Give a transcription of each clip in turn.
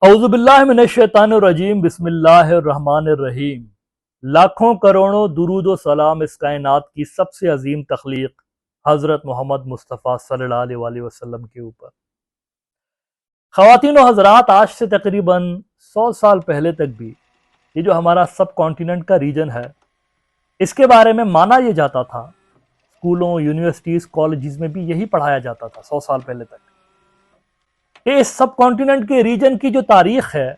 औज़ुबिल्लाहिमिनश्शैतानिर्रजीम बिस्मिल्लाहिर्रहमानिर्रहीम। लाखों करोड़ों दुरूद व सलाम इस कायनात की सबसे अजीम तख्लीक हज़रत मोहम्मद मुस्तफ़ा सल्लल्लाहु अलैहि वसल्लम के ऊपर। ख़वातीन व हज़रात, आज से तकरीबन 100 साल पहले तक भी ये जो हमारा सब कॉन्टिनेंट का रीजन है, इसके बारे में माना यह जाता था, स्कूलों, यूनिवर्सिटीज़, कॉलेजेस में भी यही पढ़ाया जाता था 100 साल पहले तक। इस सब कॉन्टिनेंट के रीजन की जो तारीख है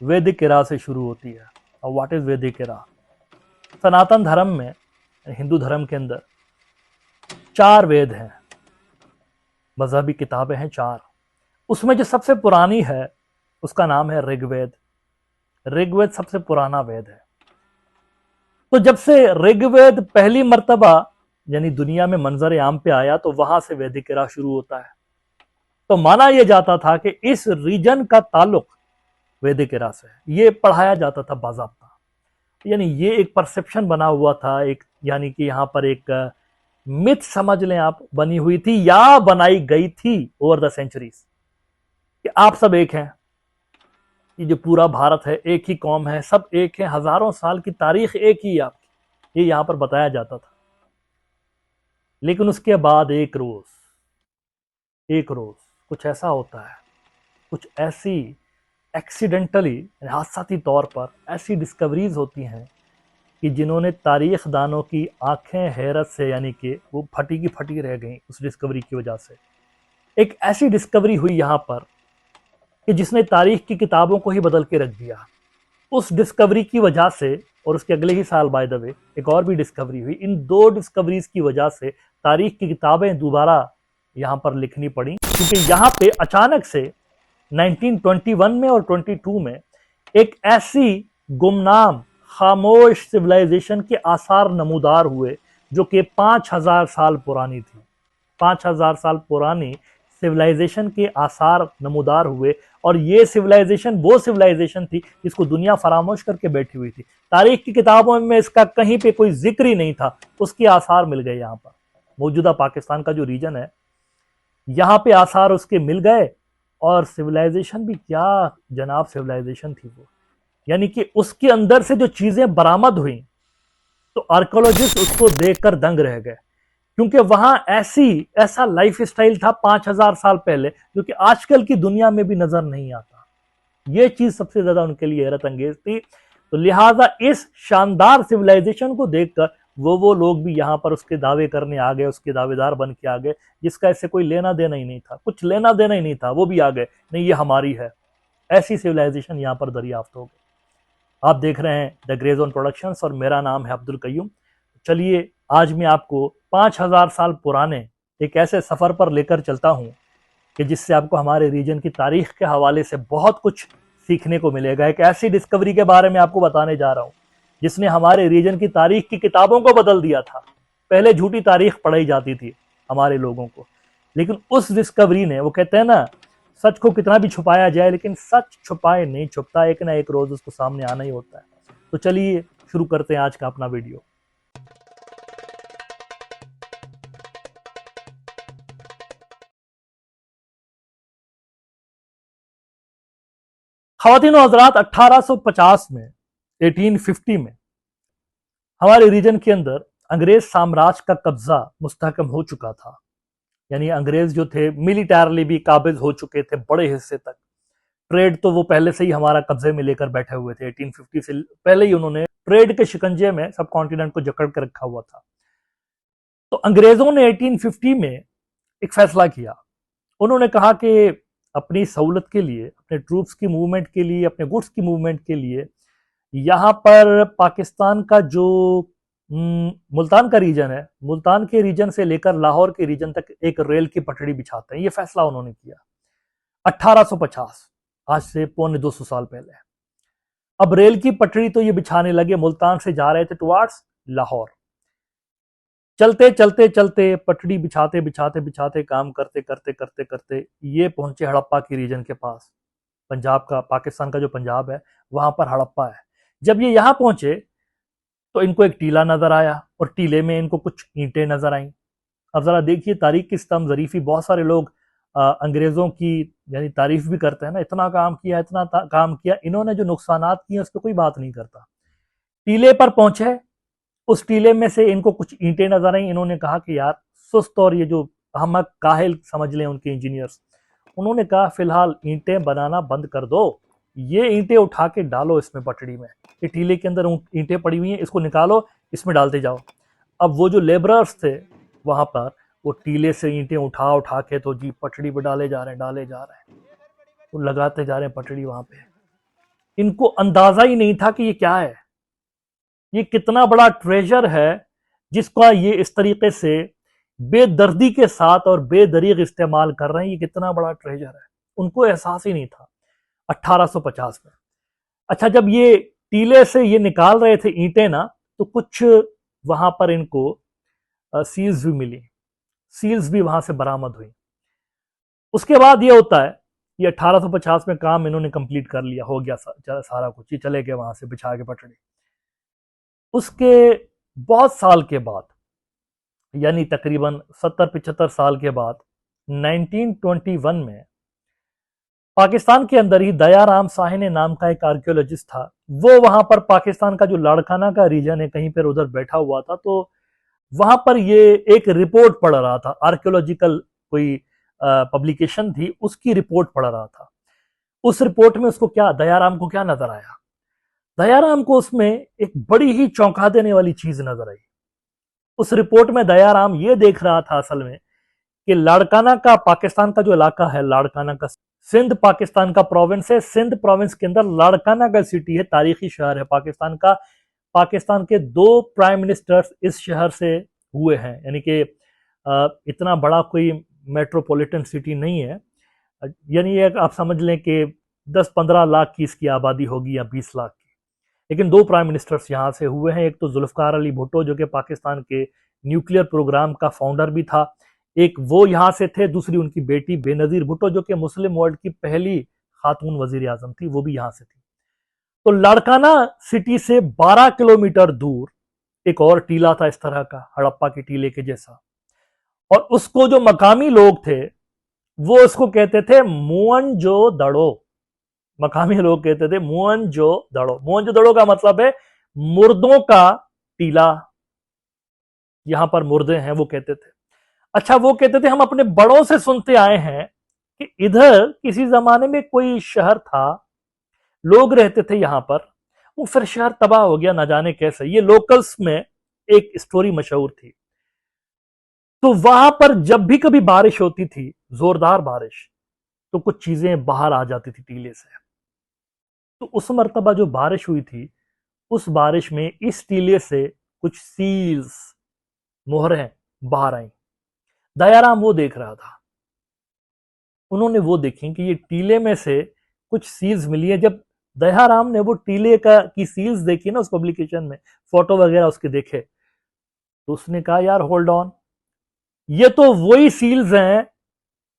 वैदिक इरा से शुरू होती है। और व्हाट इज वैदिक इरा? सनातन धर्म में, हिंदू धर्म के अंदर 4 वेद हैं, मजहबी किताबें हैं 4। उसमें जो सबसे पुरानी है उसका नाम है ऋग्वेद। ऋग्वेद सबसे पुराना वेद है। तो जब से ऋग्वेद पहली मर्तबा यानी दुनिया में मंजर आम पे आया तो वहां से वैदिक इरा शुरू होता है। तो माना यह जाता था कि इस रीजन का ताल्लुक वैदिक इरा से है। ये पढ़ाया जाता था बाज़ाब्ता, यानी ये एक परसेप्शन बना हुआ था, एक यानी कि यहाँ पर एक मिथ समझ लें आप, बनी हुई थी या बनाई गई थी ओवर द सेंचुरीज कि आप सब एक हैं, ये जो पूरा भारत है एक ही कौम है, सब एक है, हजारों साल की तारीख एक ही है आपकी, ये यहाँ पर बताया जाता था। लेकिन उसके बाद एक रोज कुछ ऐसा होता है, कुछ ऐसी एक्सीडेंटली हादसाती तौर पर ऐसी डिस्कवरीज होती हैं कि जिन्होंने तारीख दानों की आंखें हैरत से यानी कि वो फटी की फटी रह गई उस डिस्कवरी की वजह से। एक ऐसी डिस्कवरी हुई यहाँ पर कि जिसने तारीख की किताबों को ही बदल के रख दिया। उस डिस्कवरी की वजह से और उसके अगले ही साल बाय द वे एक और भी डिस्कवरी हुई। इन 2 डिस्कवरीज की वजह से तारीख की किताबें दोबारा यहाँ पर लिखनी पड़ी, क्योंकि यहाँ पे अचानक से 1921 में और 22 में एक ऐसी गुमनाम खामोश सिविलाइजेशन के आसार नमूदार हुए जो कि 5000 साल पुरानी थी। 5000 साल पुरानी सिविलाइजेशन के आसार नमूदार हुए और ये सिविलाइजेशन वो सिविलाइजेशन थी जिसको दुनिया फरामोश करके बैठी हुई थी। तारीख की किताबों में इसका कहीं पे कोई जिक्र ही नहीं था, उसके आसार मिल गए। यहाँ पर मौजूदा पाकिस्तान का जो रीजन है, यहाँ पे आसार उसके मिल गए। और सिविलाइजेशन भी क्या जनाब सिविलाइजेशन थी वो, यानी कि उसके अंदर से जो चीजें बरामद हुई तो आर्कियोलॉजिस्ट उसको देखकर दंग रह गए, क्योंकि वहां ऐसा लाइफ स्टाइल था 5000 साल पहले जो कि आजकल की दुनिया में भी नजर नहीं आता। ये चीज सबसे ज्यादा उनके लिए हैरत अंगेज थी। तो लिहाजा इस शानदार सिविलाइजेशन को देखकर वो लोग भी यहाँ पर उसके दावे करने आ गए, उसके दावेदार बन के आ गए, जिसका इससे कोई लेना देना ही नहीं था, कुछ लेना देना ही नहीं था, वो भी आ गए, नहीं ये हमारी है। ऐसी सिविलाइजेशन यहाँ पर दरियाफ्त हो गई। आप देख रहे हैं द ग्रे जोन प्रोडक्शंस और मेरा नाम है अब्दुल कयूम। चलिए आज मैं आपको 5000 साल पुराने एक ऐसे सफर पर लेकर चलता हूं कि जिससे आपको हमारे रीजन की तारीख के हवाले से बहुत कुछ सीखने को मिलेगा। एक ऐसी डिस्कवरी के बारे में आपको बताने जा रहा हूं जिसने हमारे रीजन की तारीख की किताबों को बदल दिया था। पहले झूठी तारीख पढ़ाई जाती थी हमारे लोगों को, लेकिन उस डिस्कवरी ने, वो कहते हैं ना, सच को कितना भी छुपाया जाए लेकिन सच छुपाए नहीं छुपता, एक ना एक रोज उसको सामने आना ही होता है। तो चलिए शुरू करते हैं आज का अपना वीडियो। ख़वातीन व हज़रात, 1850 में 1850 में हमारे रीजन के अंदर अंग्रेज साम्राज्य का कब्जा मुस्तहकम हो चुका था। यानी अंग्रेज जो थे मिलिटरली भी काबिज हो चुके थे बड़े हिस्से तक। ट्रेड तो वो पहले से ही हमारा कब्जे में लेकर बैठे हुए थे। 1850 से पहले ही उन्होंने ट्रेड के शिकंजे में सब कॉन्टिनेंट को जकड़ के रखा हुआ था। तो अंग्रेजों ने 1850 में एक फैसला किया। उन्होंने कहा कि अपनी सहूलत के लिए, अपने ट्रूप्स की मूवमेंट के लिए, अपने गुड्स की मूवमेंट के लिए यहाँ पर पाकिस्तान का जो मुल्तान का रीजन है, मुल्तान के रीजन से लेकर लाहौर के रीजन तक एक रेल की पटड़ी बिछाते हैं। ये फैसला उन्होंने किया 1850, आज से पौने 200 साल पहले। अब रेल की पटड़ी तो ये बिछाने लगे, मुल्तान से जा रहे थे टुवार्ड्स लाहौर। चलते चलते चलते पटड़ी बिछाते बिछाते बिछाते काम करते करते करते करते ये पहुंचे हड़प्पा की रीजन के पास। पंजाब का, पाकिस्तान का जो पंजाब है वहां पर हड़प्पा है। जब ये यहां पहुंचे तो इनको एक टीला नजर आया और टीले में इनको कुछ ईंटें नजर आई। अब जरा देखिए तारीख की स्तंभ जरीफी, बहुत सारे लोग अंग्रेज़ों की यानी तारीफ भी करते हैं ना, इतना काम किया, इतना काम किया। इन्होंने जो नुकसानात किए उस पर कोई बात नहीं करता। टीले पर पहुंचे, उस टीले में से इनको कुछ ईंटें नजर आई। इन्होंने कहा कि यार सुस्त और ये जो अहमक काहिल समझ लें उनके इंजीनियर्स, उन्होंने कहा फिलहाल ईंटें बनाना बंद कर दो, ये ईंटें उठा के डालो इसमें पटड़ी में, ये टीले के अंदर ईंटें पड़ी हुई हैं, इसको निकालो, इसमें डालते जाओ। अब वो जो लेबरर्स थे वहां पर, वो टीले से ईंटें उठा उठा के तो जी पटड़ी पे डाले जा रहे हैं, डाले जा रहे हैं, वो लगाते जा रहे हैं पटड़ी वहां पे। इनको अंदाजा ही नहीं था कि ये क्या है, ये कितना बड़ा ट्रेजर है जिसका ये इस तरीके से बेदर्दी के साथ और बेदरीग इस्तेमाल कर रहे हैं। ये कितना बड़ा ट्रेजर है, उनको एहसास ही नहीं था 1850 में। अच्छा, जब ये टीले से ये निकाल रहे थे ईंटें ना, तो कुछ वहां पर इनको सील्स भी मिली, सील्स भी वहां से बरामद हुई। उसके बाद ये होता है, ये 1850 में काम इन्होंने कंप्लीट कर लिया, हो गया सारा कुछ, ये चले गए वहां से बिछा के पटड़ी। उसके बहुत साल के बाद, यानी तकरीबन 70-75 साल के बाद, 1921 में पाकिस्तान के अंदर ही दयाराम साहनी नाम का एक आर्कियोलॉजिस्ट था। वो वहां पर पाकिस्तान का जो लाड़काना का रीजन है कहीं पर उधर बैठा हुआ था, तो वहां पर ये एक रिपोर्ट पढ़ रहा था, आर्कियोलॉजिकल कोई पब्लिकेशन थी, उसकी रिपोर्ट पढ़ रहा था। उस रिपोर्ट में उसको क्या, दयाराम को क्या नजर आया? दयाराम को उसमें एक बड़ी ही चौंका देने वाली चीज नजर आई। उस रिपोर्ट में दयाराम ये देख रहा था असल में कि लाड़काना का, पाकिस्तान का जो इलाका है लाड़काना का, सिंध पाकिस्तान का प्रोविंस है, सिंध प्रोविंस के अंदर लाड़काना का सिटी है, तारीखी शहर है पाकिस्तान का। पाकिस्तान के 2 प्राइम मिनिस्टर्स इस शहर से हुए हैं, यानी कि इतना बड़ा कोई मेट्रोपॉलिटन सिटी नहीं है, यानी आप समझ लें कि 10-15 लाख की इसकी आबादी होगी या 20 लाख की। लेकिन 2 प्राइम मिनिस्टर्स यहाँ से हुए हैं, एक तो जुल्फकार अली भुट्टो जो कि पाकिस्तान के न्यूक्लियर प्रोग्राम का फाउंडर भी था, एक वो यहाँ से थे, दूसरी उनकी बेटी बेनजीर भुट्टो जो कि मुस्लिम वर्ल्ड की पहली खातून वजीर आजम थी, वो भी यहाँ से थी। तो लाड़काना सिटी से 12 किलोमीटर दूर एक और टीला था इस तरह का, हड़प्पा के टीले के जैसा, और उसको जो मकामी लोग थे वो उसको कहते थे मोहनजोदड़ो। मकामी लोग कहते थे मोहनजोदड़ो। मोहनजोदड़ो का मतलब है मुर्दों का टीला, यहां पर मुर्दे हैं, वो कहते थे। अच्छा, वो कहते थे हम अपने बड़ों से सुनते आए हैं कि इधर किसी जमाने में कोई शहर था, लोग रहते थे यहां पर, वो फिर शहर तबाह हो गया, ना जाने कैसे। ये लोकल्स में एक स्टोरी मशहूर थी। तो वहां पर जब भी कभी बारिश होती थी, जोरदार बारिश, तो कुछ चीजें बाहर आ जाती थी टीले से। तो उस मर्तबा जो बारिश हुई थी, उस बारिश में इस टीले से कुछ सील्स, मोहरें बाहर आई। दयाराम वो देख रहा था, उन्होंने वो देखी कि ये टीले में से कुछ सील्स मिली है। जब दयाराम ने वो टीले का की सील्स देखी ना, उस पब्लिकेशन में फोटो वगैरह उसके देखे, तो उसने कहा यार होल्ड ऑन, ये तो वही सील्स हैं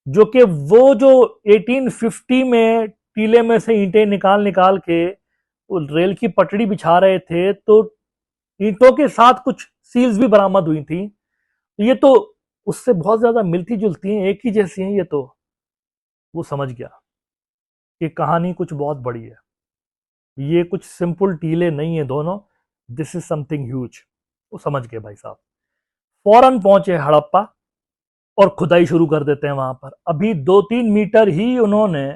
जो कि वो जो 1850 में टीले में से ईंटें निकाल निकाल के वो रेल की पटड़ी बिछा रहे थे, तो ईंटों के साथ कुछ सील्स भी बरामद हुई थी। ये तो उससे बहुत ज्यादा मिलती जुलती हैं, एक ही जैसी हैं ये तो। वो समझ गया कि कहानी कुछ बहुत बड़ी है, ये कुछ सिंपल टीले नहीं है दोनों, दिस इज समथिंग ह्यूज। वो समझ गए भाई साहब, फौरन पहुंचे हड़प्पा और खुदाई शुरू कर देते हैं वहां पर। अभी 2-3 मीटर ही उन्होंने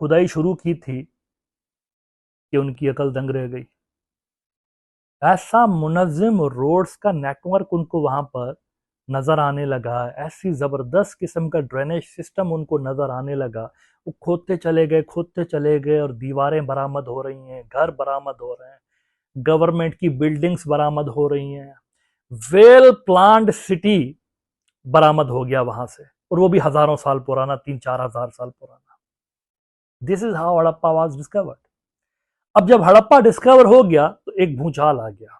खुदाई शुरू की थी कि उनकी अकल दंग रह गई। ऐसा मुनज़्ज़म रोड्स का नेटवर्क उनको वहां पर नजर आने लगा, ऐसी जबरदस्त किस्म का ड्रेनेज सिस्टम उनको नजर आने लगा। वो खोदते चले गए, खोदते चले गए, और दीवारें बरामद हो रही हैं, घर बरामद हो रहे हैं, गवर्नमेंट की बिल्डिंग्स बरामद हो रही हैं, वेल प्लान्ड सिटी बरामद हो गया वहां से, और वो भी हजारों साल पुराना, 3-4 हजार साल पुराना। This is how Harappa was discovered. अब जब हड़प्पा डिस्कवर हो गया तो एक भूचाल आ गया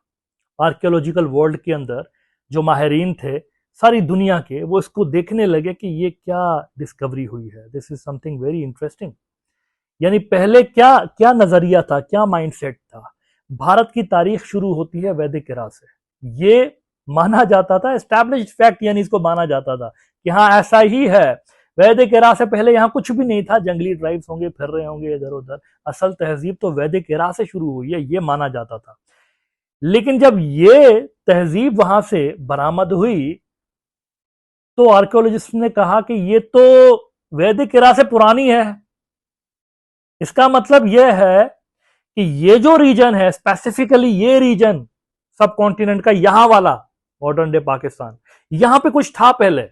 आर्कियोलॉजिकल वर्ल्ड के अंदर। जो माहिरीन थे सारी दुनिया के, वो इसको देखने लगे कि ये क्या डिस्कवरी हुई है, this is something very interesting. यानी पहले क्या क्या नजरिया था, क्या माइंडसेट था। भारत की तारीख शुरू होती है वैदिक इरा से, ये माना जाता था, एस्टैब्लिश्ड फैक्ट, यानी इसको माना जाता था कि हाँ ऐसा ही है। वैदिक एरा से पहले यहाँ कुछ भी नहीं था, जंगली ट्राइब्स होंगे, फिर रहे होंगे इधर उधर। असल तहजीब तो वैदिक एरा से शुरू हुई है, ये माना जाता था। लेकिन जब ये तहजीब वहां से बरामद हुई तो आर्कियोलॉजिस्ट ने कहा कि ये तो वैदिक एरा से पुरानी है। इसका मतलब यह है कि ये जो रीजन है, स्पेसिफिकली ये रीजन सब कॉन्टिनेंट का, यहां वाला मॉडर्न डे पाकिस्तान, यहां पे कुछ था पहले,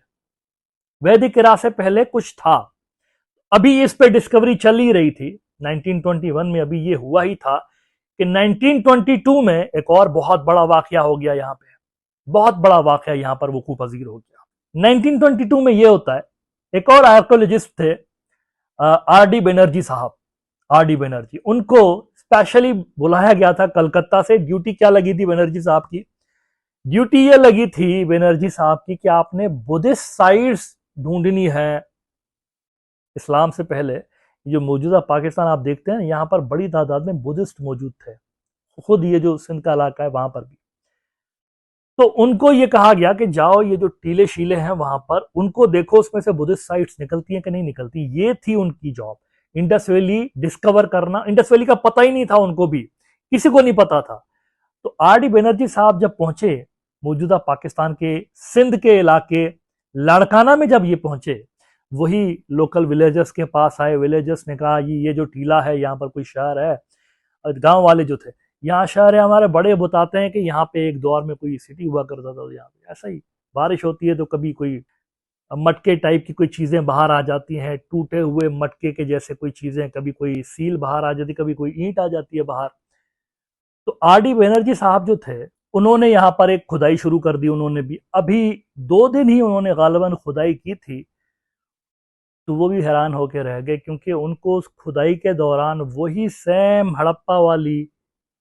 वैदिक एरा से पहले कुछ था। अभी इस पे डिस्कवरी चल ही रही थी 1921 में। अभी ये हुआ ही था कि 1922 में एक और बहुत बड़ा वाकया हो गया, यहाँ पे बहुत बड़ा वाकया यहाँ पर वकूफ पजीर हो गया। 1922 में ये होता है, एक और आर्कियोलॉजिस्ट थे आर डी बनर्जी साहब, आर डी बनर्जी, उनको स्पेशली बुलाया गया था कलकत्ता से। ड्यूटी क्या लगी थी बनर्जी साहब की? ड्यूटी ये लगी थी बनर्जी साहब की कि आपने बुद्धिस्ट साइट्स ढूंढनी है इस्लाम से पहले। जो मौजूदा पाकिस्तान आप देखते हैं, यहां पर बड़ी तादाद में बुद्धिस्ट मौजूद थे, खुद ये जो सिंध का इलाका है वहां पर भी। तो उनको ये कहा गया कि जाओ ये जो टीले शीले हैं वहां पर उनको देखो, उसमें से बुद्धिस्ट साइट्स निकलती हैं कि नहीं निकलती। ये थी उनकी जॉब, इंडस वैली डिस्कवर करना। इंडस वैली का पता ही नहीं था उनको भी, किसी को नहीं पता था। तो आर डी बनर्जी साहब जब पहुंचे मौजूदा पाकिस्तान के सिंध के इलाके लाड़काना में, जब ये पहुंचे, वही लोकल विलेजर्स के पास आए। विलेजर्स ने कहा ये जो टीला है यहाँ पर कोई शहर है। और गांव वाले जो थे, यहाँ शहर है हमारे, बड़े बताते हैं कि यहाँ पे एक दौर में कोई सिटी हुआ करता था। यहाँ पे ऐसा ही बारिश होती है तो कभी कोई मटके टाइप की कोई चीजें बाहर आ जाती हैं, टूटे हुए मटके के जैसे कोई चीजें, कभी कोई सील बाहर आ जाती, कभी कोई ईंट आ जाती है बाहर। तो आर डी बनर्जी साहब जो थे, उन्होंने यहाँ पर एक खुदाई शुरू कर दी। उन्होंने भी अभी 2 दिन ही उन्होंने गालिबन खुदाई की थी, तो वो भी हैरान होकर रह गए, क्योंकि उनको उस खुदाई के दौरान वही सेम हड़प्पा वाली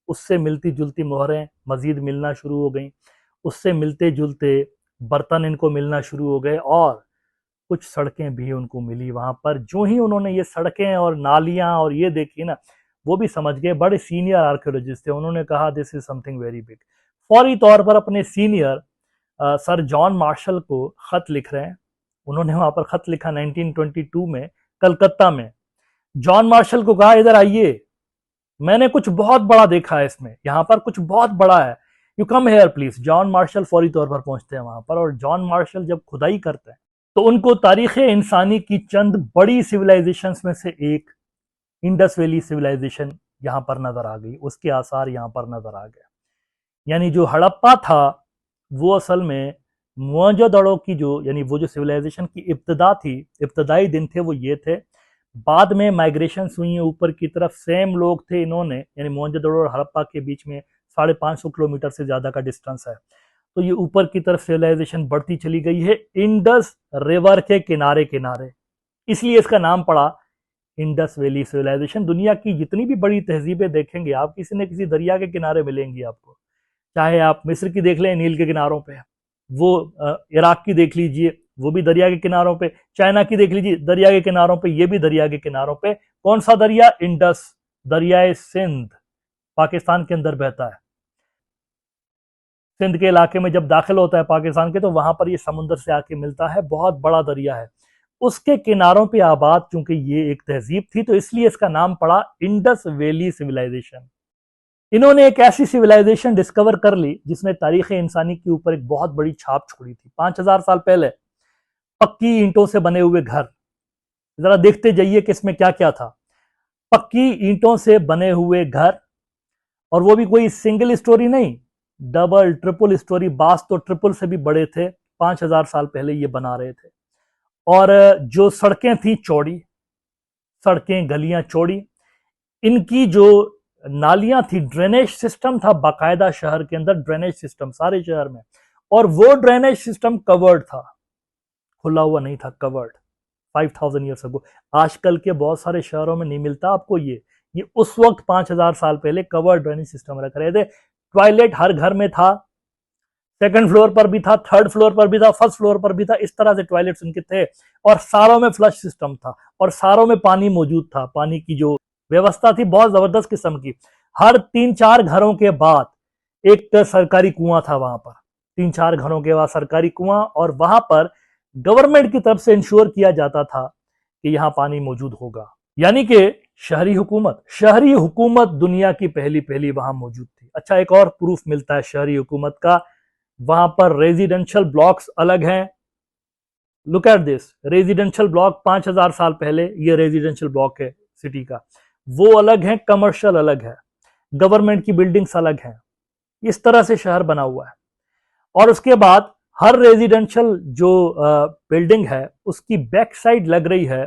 उससे मिलती जुलती मोहरें मजीद मिलना शुरू हो गई, उससे मिलते जुलते बर्तन इनको मिलना शुरू हो गए, और कुछ सड़कें भी उनको मिली वहां पर। जो ही उन्होंने ये सड़कें और नालियां और ये देखी ना, वो भी समझ गए। बड़े सीनियर आर्कियोलॉजिस्ट थे, उन्होंने कहा this is something very big. फौरी तौर पर अपने सीनियर सर जॉन मार्शल को खत लिख रहे हैं। उन्होंने वहां पर खत लिखा 1922 में कलकत्ता में। जॉन मार्शल को कहा इधर आइए, मैंने कुछ बहुत बड़ा देखा है इसमें, यहाँ पर कुछ बहुत बड़ा है, you come here please. John Marshall फौरी तौर पर पहुंचते हैं वहां पर, और जॉन मार्शल जब खुदाई करते हैं तो उनको तारीख इंसानी की चंद बड़ी सिविलाइजेशंस में से एक इंडस वैली सिविलाइजेशन यहाँ पर नजर आ गई, उसके आसार यहाँ पर नजर आ गए। यानी जो हड़प्पा था वो असल में मोहनजोदड़ो की जो, यानी वो जो सिविलाइजेशन की इब्तदा थी, इब्तदाई दिन थे वो ये थे। बाद में माइग्रेशन हुई है ऊपर की तरफ, सेम लोग थे इन्होंने, यानी मोहनजोदड़ो और हड़प्पा के बीच में 550 किलोमीटर से ज्यादा का डिस्टेंस है। तो ये ऊपर की तरफ सिविलाइजेशन बढ़ती चली गई है इंडस रिवर के किनारे किनारे, इसलिए इसका नाम पड़ा इंडस वैली सिविलाइजेशन। दुनिया की जितनी भी बड़ी तहजीबें देखेंगे आप, किसी न किसी दरिया के किनारे मिलेंगी आपको। चाहे आप मिस्र की देख लें, नील के किनारों पे, वो इराक की देख लीजिए, वो भी दरिया के किनारों पे, चाइना की देख लीजिए दरिया के किनारों पे, ये भी दरिया के किनारों पे। कौन सा दरिया? इंडस, दरियाए सिंध पाकिस्तान के अंदर बहता है। सिंध के इलाके में जब दाखिल होता है पाकिस्तान के, तो वहां पर ये समुद्र से आके मिलता है, बहुत बड़ा दरिया है। उसके किनारों पे आबाद चूंकि ये एक तहजीब थी, तो इसलिए इसका नाम पड़ा इंडस वैली सिविलाइजेशन। इन्होंने एक ऐसी सिविलाइजेशन डिस्कवर कर ली जिसने तारीख इंसानी के ऊपर एक बहुत बड़ी छाप छोड़ी थी। 5000 साल पहले पक्की ईंटों से बने हुए घर, जरा देखते जाइए कि इसमें क्या क्या था। पक्की ईंटों से बने हुए घर, और वो भी कोई सिंगल स्टोरी नहीं, डबल ट्रिपल स्टोरी, बास तो ट्रिपल से भी बड़े थे। 5000 साल पहले ये बना रहे थे। और जो सड़कें थी चौड़ी, सड़कें गलियां चौड़ी, इनकी जो नालियां थी, ड्रेनेज सिस्टम था बाकायदा शहर के अंदर, ड्रेनेज सिस्टम सारे शहर में। और वो ड्रेनेज सिस्टम कवर्ड था, खुला हुआ नहीं था, कवर्ड। 5000 years ago. आजकल के बहुत सारे शहरों में नहीं मिलता आपको ये उस वक्त 5000 साल पहले कवर्ड ड्रेनेज सिस्टम रख रहे थे। टॉयलेट हर घर में था, सेकंड फ्लोर पर भी था, थर्ड फ्लोर पर भी था, फर्स्ट फ्लोर पर भी था, इस तरह से टॉयलेट्स उनके थे। और सारों में फ्लश सिस्टम था, और सारों में पानी मौजूद था। पानी की जो व्यवस्था थी बहुत जबरदस्त किस्म की। हर 3-4 घरों के बाद एक सरकारी कुआं था वहां पर, 3-4 घरों के बाद सरकारी कुआं, और वहां पर गवर्नमेंट की तरफ से इंश्योर किया जाता था कि यहां पानी मौजूद होगा। यानी कि शहरी हुकूमत दुनिया की पहली पहली वहां मौजूद थी। अच्छा, एक और प्रूफ मिलता है शहरी हुकूमत का, वहां पर रेजिडेंशियल ब्लॉक्स अलग हैं। Look at this, residential block 5000 साल पहले ये रेजिडेंशियल ब्लॉक है सिटी का, वो अलग है, कमर्शियल अलग है, गवर्नमेंट की बिल्डिंग्स अलग हैं। इस तरह से शहर बना हुआ है। और उसके बाद हर रेजिडेंशियल जो बिल्डिंग है उसकी बैक साइड लग रही है,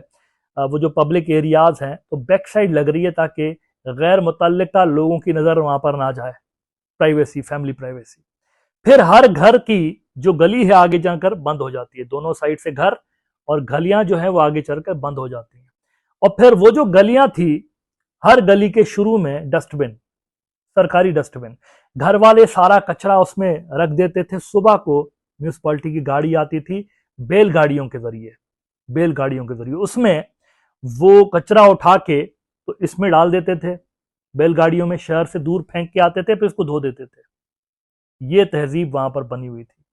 वो जो पब्लिक एरियाज हैं तो बैक साइड लग रही है ताकि गैर मुतल्लिका लोगों की नज़र वहां पर ना जाए, प्राइवेसी, फैमिली प्राइवेसी। फिर हर घर की जो गली है आगे जाकर बंद हो जाती है, दोनों साइड से घर और गलियां जो है वो आगे चलकर बंद हो जाती हैं। और फिर वो जो गलियां थी, हर गली के शुरू में डस्टबिन, सरकारी डस्टबिन, घर वाले सारा कचरा उसमें रख देते थे। सुबह को म्यूनिसपालिटी की गाड़ी आती थी, बैलगाड़ियों के जरिए, उसमें वो कचरा उठा के तो इसमें डाल देते थे, बैलगाड़ियों में शहर से दूर फेंक के आते थे, फिर इसको धो देते थे। ये तहजीब वहां पर बनी हुई थी।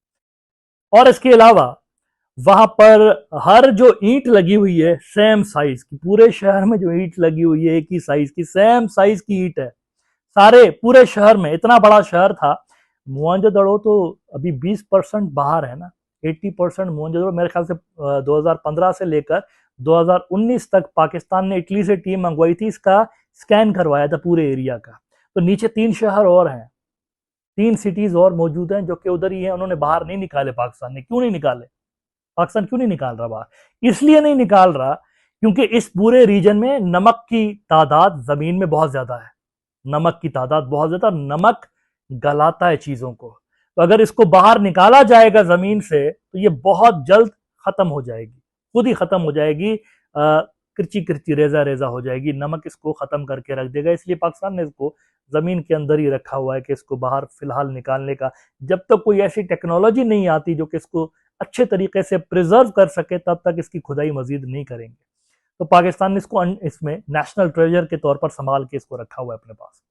और इसके अलावा वहां पर हर जो ईंट लगी हुई है सेम साइज की, पूरे शहर में जो ईंट लगी हुई है एक ही साइज की, सेम साइज की ईंट है सारे पूरे शहर में। इतना बड़ा शहर था। मोहनजोदड़ो तो अभी 20% बाहर है ना, 80% मोहनजोदड़ो मेरे ख्याल से 2015 से लेकर 2019 तक पाकिस्तान ने इटली से टीम मंगवाई थी, इसका स्कैन करवाया था पूरे एरिया का। तो नीचे 3 शहर और हैं, 3 सिटीज और मौजूद हैं जो कि उधर ही है, उन्होंने बाहर नहीं निकाले। पाकिस्तान ने क्यों नहीं निकाले? पाकिस्तान क्यों नहीं निकाल रहा बाहर? इसलिए नहीं निकाल रहा क्योंकि इस पूरे रीजन में नमक की तादाद जमीन में बहुत ज्यादा है, नमक की तादाद बहुत ज्यादा, नमक गलाता है चीजों को। तो अगर इसको बाहर निकाला जाएगा जमीन से तो ये बहुत जल्द खत्म हो जाएगी, खुद ही खत्म हो जाएगी, किरची किरची रेजा रेजा हो जाएगी, नमक इसको खत्म करके रख देगा। इसलिए पाकिस्तान ने इसको जमीन के अंदर ही रखा हुआ है कि इसको बाहर फिलहाल निकालने का, जब तक कोई ऐसी टेक्नोलॉजी नहीं आती जो कि इसको अच्छे तरीके से प्रिजर्व कर सके तब तक इसकी खुदाई मजीद नहीं करेंगे। तो पाकिस्तान ने इसको इसमें नेशनल ट्रेजर के तौर पर संभाल के इसको रखा हुआ है अपने पास।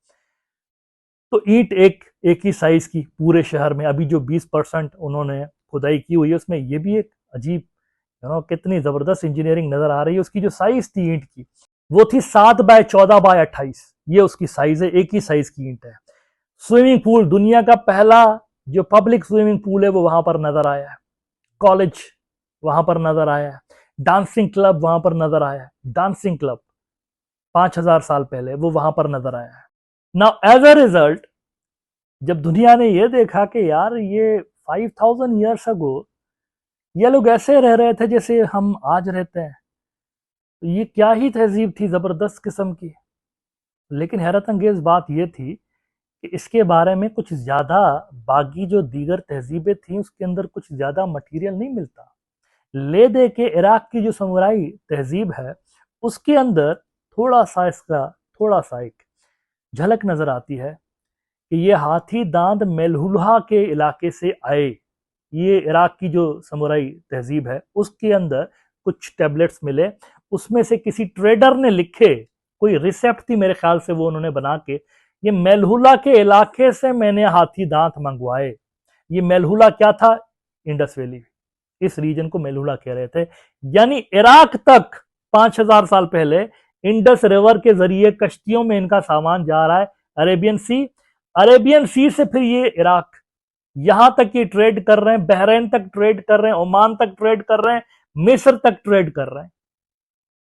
तो ईंट एक ही साइज की पूरे शहर में। अभी जो 20% उन्होंने खुदाई की हुई है उसमें ये भी एक अजीब, कितनी जबरदस्त इंजीनियरिंग नजर आ रही है। उसकी जो साइज थी ईंट की वो थी 7x14x28, ये उसकी साइज है, एक ही साइज की ईंट है। स्विमिंग पूल, दुनिया का पहला जो पब्लिक स्विमिंग पूल है वो वहां पर नजर आया है। कॉलेज वहां पर नजर आया है। डांसिंग क्लब वहां पर नजर आया है, डांसिंग क्लब 5000 साल पहले वो वहां पर नजर आया है। नाउ एज अ रिजल्ट, जब दुनिया ने ये देखा कि यार ये 5000 ईयर्स अगो ये लोग ऐसे रह रहे थे जैसे हम आज रहते हैं, तो ये क्या ही तहजीब थी जबरदस्त किस्म की। लेकिन हैरत अंगेज बात यह थी कि इसके बारे में कुछ ज्यादा, बाकी जो दीगर तहजीबें थी उसके अंदर कुछ ज्यादा मटेरियल नहीं मिलता। ले दे के इराक की जो समुराई तहजीब है उसके अंदर थोड़ा सा एक झलक नजर आती है कि ये हाथी दांत मेलहुल्हा के इलाके से आए। ये इराक की जो समुराई तहजीब है उसके अंदर कुछ टैबलेट्स मिले, उसमें से किसी ट्रेडर ने लिखे, कोई रिसेप्ट थी मेरे ख्याल से, वो उन्होंने बना के, ये मेलहुला के इलाके से मैंने हाथी दांत मंगवाए। ये मेलहुला क्या था? इंडस वैली, इस रीजन को मेलहुला कह रहे थे। यानी इराक तक 5000 साल पहले इंडस रिवर के जरिए कश्तियों में इनका सामान जा रहा है, अरेबियन सी से फिर ये इराक, यहां तक ये ट्रेड कर रहे हैं, बहरीन तक ट्रेड कर रहे हैं, ओमान तक ट्रेड कर रहे हैं, मिस्र तक ट्रेड कर रहे हैं।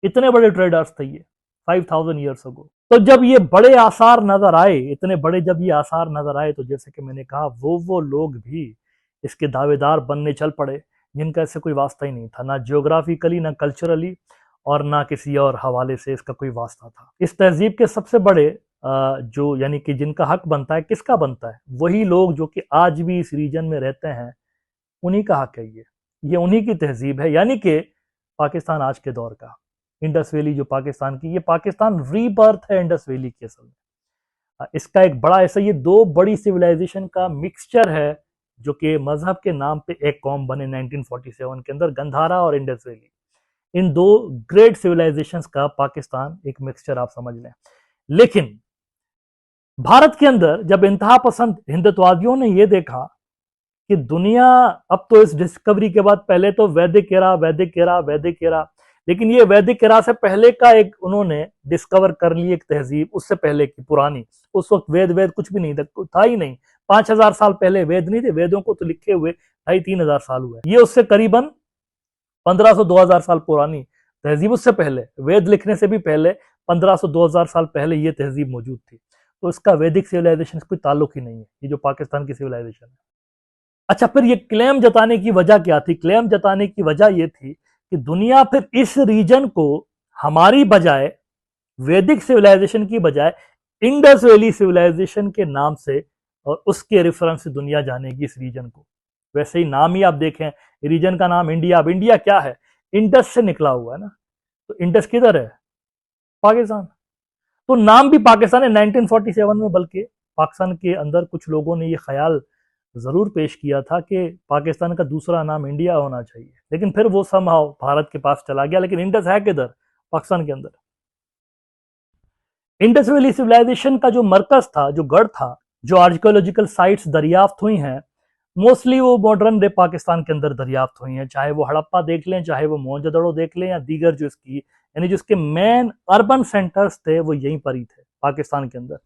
इतने बड़े ट्रेडर्स थे ये 5000 ईयर्स अगो। तो जब ये बड़े आसार नजर आए, इतने बड़े जब ये आसार नजर आए, तो जैसे कि मैंने कहा वो लोग भी इसके दावेदार बनने चल पड़े जिनका इससे कोई वास्ता ही नहीं था, ना जियोग्राफिकली, ना कल्चरली, और ना किसी और हवाले से इसका कोई वास्ता था। इस तहजीब के सबसे बड़े जो, यानी कि जिनका हक बनता है, किसका बनता है? वही लोग जो कि आज भी इस रीजन में रहते हैं, उन्हीं का हक है ये उन्हीं की तहजीब है। यानी कि पाकिस्तान आज के दौर का, इंडस वैली जो पाकिस्तान की, ये पाकिस्तान रीबर्थ है इंडस वैली के असल में। इसका एक बड़ा ऐसा, ये 2 बड़ी सिविलाइजेशन का मिक्सचर है जो कि मजहब के नाम पे एक कौम बने 1947 के अंदर, गंधारा और इंडस वैली। इन 2 ग्रेट सिविलाइजेशंस का पाकिस्तान एक मिक्सचर आप समझ लें। लेकिन भारत के अंदर जब इंतहा पसंद हिंदुत्ववादियों ने यह देखा कि दुनिया, अब तो इस डिस्कवरी के बाद, पहले तो वैदिक एरा वैदिक एरा वैदिक एरा, लेकिन ये वैदिक एरा से पहले का एक उन्होंने डिस्कवर कर ली एक तहजीब, उससे पहले की पुरानी। उस वक्त वेद वेद कुछ भी नहीं था ही नहीं। 5,000 साल पहले वेद नहीं थे, वेदों को तो लिखे हुए 2,500-3,000 साल हुए। ये उससे करीबन 1,500-2,000 साल पुरानी तहजीब, उससे पहले वेद लिखने से भी पहले 1,500-2,000 साल पहले ये तहजीब मौजूद थी। तो इसका वैदिक सिविलाइजेशन से कोई ताल्लुक ही नहीं है, ये जो पाकिस्तान की सिविलाइजेशन है। अच्छा, फिर ये क्लेम जताने की वजह क्या थी? क्लेम जताने की वजह ये थी कि दुनिया फिर इस रीजन को हमारी बजाय, वैदिक सिविलाइजेशन की बजाय, इंडस वैली सिविलाइजेशन के नाम से और उसके रेफरेंस से दुनिया जानेगी इस रीजन को। वैसे ही नाम ही आप देखें, रीजन का नाम इंडिया। अब इंडिया क्या है? इंडस से निकला हुआ है ना। तो इंडस किधर है? पाकिस्तान। तो नाम भी पाकिस्तान है 1947 में। बल्कि पाकिस्तान के अंदर कुछ लोगों ने यह ख्याल जरूर पेश किया था कि पाकिस्तान का दूसरा नाम इंडिया होना चाहिए, लेकिन फिर वो समहाउ भारत के पास चला गया। लेकिन इंडस है किधर? पाकिस्तान के अंदर। इंडस वैली सिविलाइजेशन का जो मरकज था, जो गढ़ था, जो आर्कियोलॉजिकल साइट्स दरियाफ्त हुई हैं, मोस्टली वो मॉडर्न डे पाकिस्तान के अंदर दरियाफ्त हुई हैं। चाहे वो हड़प्पा देख लें, चाहे वो मोहनजोदड़ो देख लें, या दीगर जो इसकी, यानी जो इसके मेन अर्बन सेंटर्स थे वो यहीं पर ही थे पाकिस्तान के अंदर।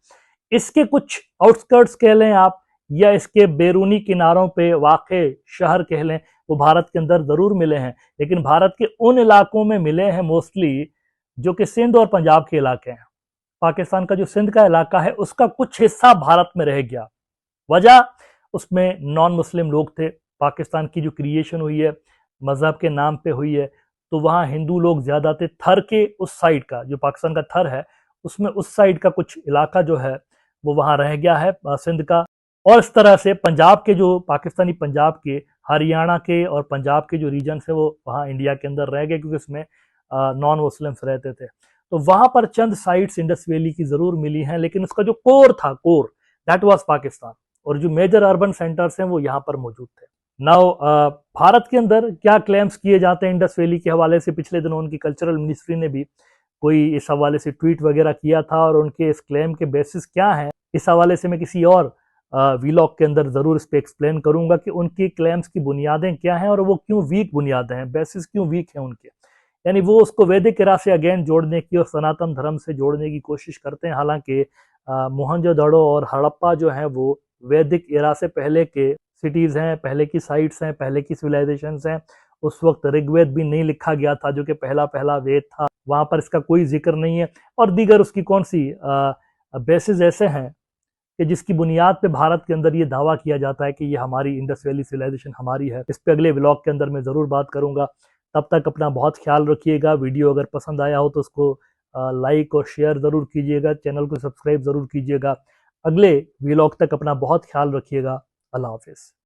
इसके कुछ आउटस्कर्ट्स कह लें आप, या इसके बैरूनी किनारों पे वाक़े शहर कह लें, वो भारत के अंदर जरूर मिले हैं। लेकिन भारत के उन इलाकों में मिले हैं मोस्टली जो कि सिंध और पंजाब के इलाके हैं। पाकिस्तान का जो सिंध का इलाका है उसका कुछ हिस्सा भारत में रह गया। वजह, उसमें नॉन मुस्लिम लोग थे। पाकिस्तान की जो क्रिएशन हुई है मजहब के नाम पे हुई है, तो वहाँ हिंदू लोग ज्यादा थे। थर के उस साइड का, जो पाकिस्तान का थर है, उसमें उस साइड का कुछ इलाका जो है वो वहाँ रह गया है सिंध का। और इस तरह से पंजाब के, जो पाकिस्तानी पंजाब के, हरियाणा के और पंजाब के जो रीजन है वो वहाँ इंडिया के अंदर रह गए, क्योंकि उसमें नॉन मुस्लिम्स रहते थे। तो वहां पर चंद साइट्स इंडस वैली की जरूर मिली हैं, लेकिन उसका जो कोर था, कोर, दैट वाज पाकिस्तान। और जो मेजर अर्बन सेंटर्स हैं वो यहाँ पर मौजूद थे। नाउ भारत के अंदर क्या क्लेम्स किए जाते हैं इंडस वैली के हवाले से? पिछले दिनों उनकी कल्चरल मिनिस्ट्री ने भी कोई इस हवाले से ट्वीट वगैरह किया था, और उनके इस क्लेम के बेसिस क्या हैं, इस हवाले से मैं किसी और वीलॉग के अंदर जरूर इस पे एक्सप्लेन करूंगा कि उनकी क्लेम्स की बुनियादें क्या हैं और वो क्यों वीक बुनियादें हैं, बेसिस क्यों वीक हैं उनके। यानी वो उसको वैदिक एरा से अगेन जोड़ने की और सनातन धर्म से जोड़ने की कोशिश करते हैं। हालांकि मोहनजोदड़ो और हड़प्पा जो है वो वैदिक एरा से पहले के सिटीज हैं, पहले की साइट्स हैं, पहले की सिविलाइजेशंस हैं। उस वक्त ऋग्वेद भी नहीं लिखा गया था, जो कि पहला पहला वेद था, वहां पर इसका कोई जिक्र नहीं है। और दीगर उसकी कौन सी बेसिस ऐसे हैं कि जिसकी बुनियाद पे भारत के अंदर ये दावा किया जाता है कि ये हमारी इंडस वैली सिविलाइजेशन हमारी है। इस पे अगले व्लॉग के अंदर मैं ज़रूर बात करूंगा। तब तक अपना बहुत ख्याल रखिएगा। वीडियो अगर पसंद आया हो तो उसको लाइक और शेयर ज़रूर कीजिएगा, चैनल को सब्सक्राइब ज़रूर कीजिएगा। अगले व्लॉग तक अपना बहुत ख्याल रखिएगा। अल्लाह हाफिज़।